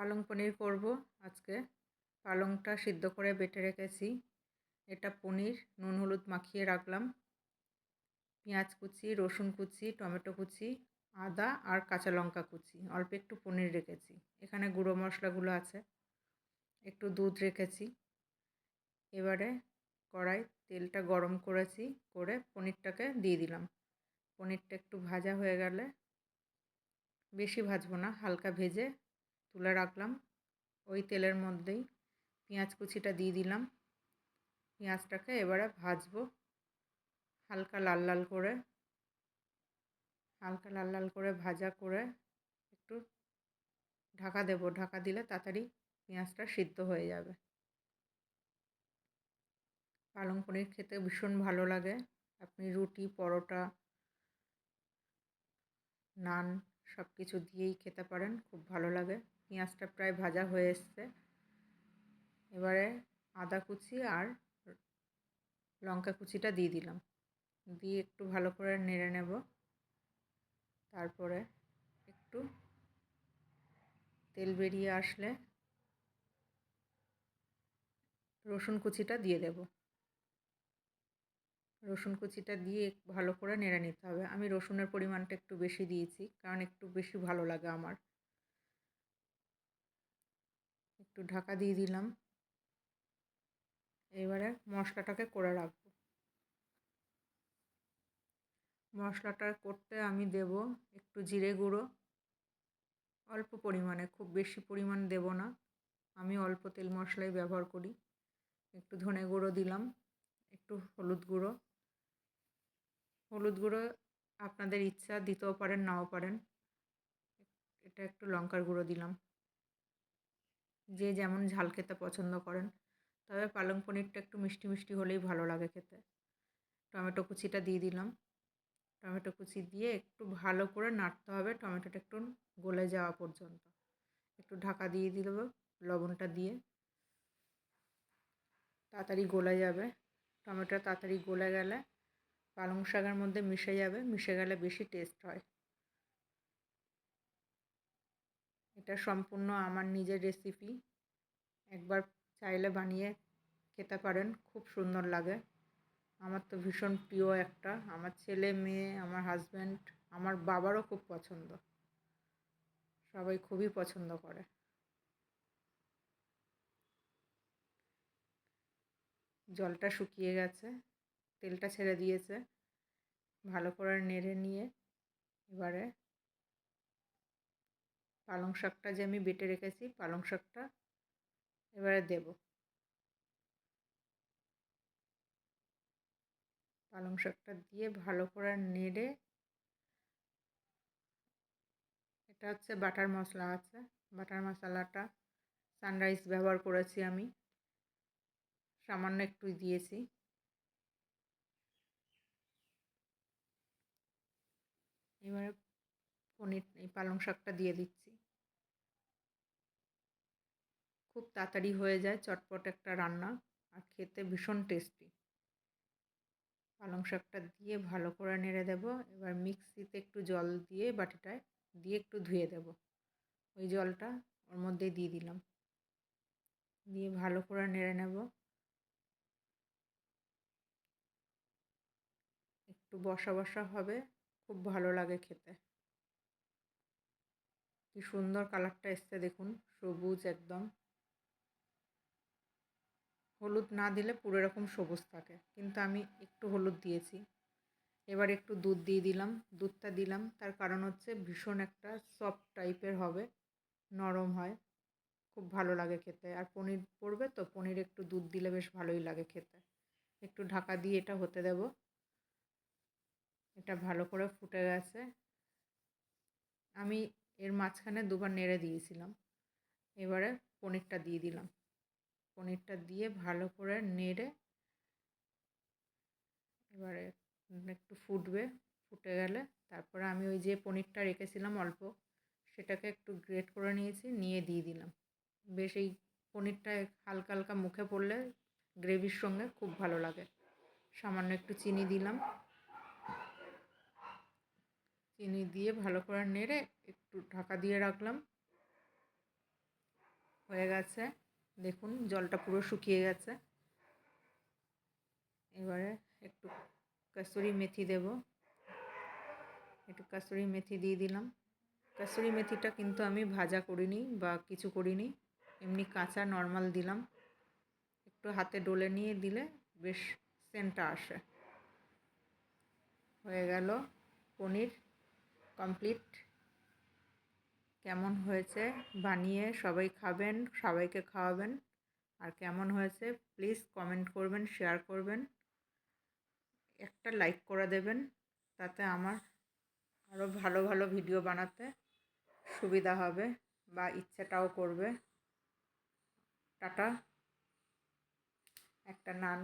পালং পনির করব আজকে। পালংটা সিদ্ধ করে বেটে রেখেছি। এটা পনির নুন হলুদ মাখিয়ে রাখলাম। পেঁয়াজ কুচি, রসুন কুচি, টমেটো কুচি, আদা আর কাঁচা লঙ্কা কুচি, অল্প একটু পনির রেখেছি। এখানে গুঁড়ো মশলাগুলো আছে। একটু দুধ রেখেছি। এবারে কড়াই তেলটা গরম করেছি, করে পনিরটাকে দিয়ে দিলাম। পনিরটা একটু ভাজা হয়ে গেলে, বেশি ভাজবো না, হালকা ভেজে তুলে রাখলাম। ওই তেলের মধ্যেই পেঁয়াজ কুচিটা দিয়ে দিলাম। পেঁয়াজটাকে এবারে ভাজবো হালকা লাল লাল করে। হালকা লাল লাল করে ভাজা করে একটু ঢাকা দেব। ঢাকা দিলে তাড়াতাড়ি পেঁয়াজটা সিদ্ধ হয়ে যাবে। পালং পনির খেতে ভীষণ ভালো লাগে। আপনি রুটি, পরোটা, নান সব কিছু দিয়েই খেতে পারেন, খুব ভালো লাগে। পেঁয়াজটা প্রায় ভাজা হয়ে এসছে। এবারে আদা কুচি আর লঙ্কা কুচিটা দিয়ে দিলাম। দিয়ে একটু ভালো করে নেড়ে নেব। তারপরে একটু তেল বেরিয়ে আসলে রসুন কুচিটা দিয়ে দেব। রসুন কুচিটা দিয়ে ভালো করে নেড়ে নিতে হবে। আমি রসুনের পরিমাণটা একটু বেশি দিয়েছি, কারণ একটু বেশি ভালো লাগে আমার। একটু ঢাকা দিয়ে দিলাম। এবারে মশলাটাকে করে রাখবো। মশলাটা করতে আমি দেব একটু জিরে গুঁড়ো, অল্প পরিমাণে, খুব বেশি পরিমাণ দেব না। আমি অল্প তেল মশলাই ব্যবহার করি। একটু ধনে গুঁড়ো দিলাম, একটু হলুদ গুঁড়ো। হলুদ গুঁড়ো আপনাদের ইচ্ছা, দিতেও পারেন নাও পারেন। এটা একটু লঙ্কার গুঁড়ো দিলাম, যে যেমন ঝাল খেতে পছন্দ করেন। তবে পালং পনিরটা একটু মিষ্টি মিষ্টি হলেই ভালো লাগে খেতে। টমেটো কুচিটা দিয়ে দিলাম। টমেটো কুচি দিয়ে একটু ভালো করে নাড়তে হবে, টমেটোটা একটু গলে যাওয়া পর্যন্ত। একটু ঢাকা দিয়ে দেব লবণটা দিয়ে। তাড়াতাড়ি গলে যাবে। টমেটো তাড়াতাড়ি গলে গেলে পালং শাকের মধ্যে মিশে যাবে, মিশে গেলে বেশি টেস্ট হয়। এটা সম্পূর্ণ আমার নিজের রেসিপি। একবার চাইলে বানিয়ে খেতে পারেন, খুব সুন্দর লাগে। আমার তো ভীষণ প্রিয় একটা। আমার ছেলে মেয়ে, আমার হাজব্যান্ড, আমার বাবারও খুব পছন্দ। সবাই খুবই পছন্দ করে। জলটা শুকিয়ে গেছে, তেলটা ছেড়ে দিয়েছে। ভালো করে নেড়ে নিয়ে এবারে পালং শাকটা যে আমি বেটে রেখেছি, পালং শাকটা এবারে দেব। পালং শাকটা দিয়ে ভালো করে নেড়ে, এটা হচ্ছে বাটার মশলা আছে। বাটার মশলাটা সানরাইজ ব্যবহার করেছি আমি, সামান্য একটু দিয়েছি। এবারে পনির, এই পালং শাকটা দিয়ে দিচ্ছি। খুব তাড়াতাড়ি হয়ে যায়, চটপট একটা রান্না, আর খেতে ভীষণ টেস্টি। পালং শাকটা দিয়ে ভালো করে নেড়ে দেব। এবার মিক্সিতে একটু জল দিয়ে, বাটিটায় দিয়ে একটু ধুয়ে দেব। ওই জলটা ওর মধ্যে দিয়ে দিলাম। দিয়ে ভালো করে নেড়ে নেব। একটু বসা বসা হবে, খুব ভালো লাগে খেতে। কি সুন্দর কালারটা এসছে দেখুন, সবুজ একদম। হলুদ না দিলে পুরো এরকম সবুজ থাকে, কিন্তু আমি একটু হলুদ দিয়েছি। এবার একটু দুধ দিয়ে দিলাম। দুধটা দিলাম তার কারণ হচ্ছে ভীষণ একটা সফট টাইপের হবে, নরম হয়, খুব ভালো লাগে খেতে। আর পনির পড়বে তো, পনির একটু দুধ দিলে বেশ ভালোই লাগে খেতে। একটু ঢাকা দিয়ে এটা হতে দেব। এটা ভালো করে ফুটে গেছে। আমি এর মাঝখানে দুবার নেড়ে দিয়েছিলাম। এবারে পনিরটা দিয়ে দিলাম। পনিরটা দিয়ে ভালো করে নেড়ে এবারে একটু ফুটবে। ফুটে গেলে তারপরে আমি ওই যে পনিরটা রেখেছিলাম অল্প, সেটাকে একটু গ্রেট করে নিয়েছি, নিয়ে দিয়ে দিলাম। বেশ এই পনিরটা হালকা হালকা মুখে পড়লে গ্রেভির সঙ্গে খুব ভালো লাগে। সামান্য একটু চিনি দিলাম। চিনি দিয়ে ভালো করে নেড়ে একটু ঢাকা দিয়ে রাখলাম। হয়ে গেছে, দেখুন জলটা পুরো শুকিয়ে গেছে। এবারে একটু কসুরি মেথি দেব, একটু কসুরি মেথি দিয়ে দিলাম। কসুরি মেথিটা কিন্তু আমি ভাজা করিনি বা কিছু করিনি, এমনি কাঁচা নর্মাল দিলাম। একটু হাতে ডলে নিয়ে দিলে বেশ সেন্টটা আসে। হয়ে গেল পনির কমপ্লিট। কেমন হয়েছে বানিয়ে সবাই খাবেন, সবাইকে খাওয়াবেন। আর কেমন হয়েছে প্লিজ কমেন্ট করবেন, শেয়ার করবেন, একটা লাইক করে দেবেন, তাতে আমার আরও ভালো ভালো ভিডিও বানাতে সুবিধা হবে বা ইচ্ছেটাও করবে। টাটা। একটা নান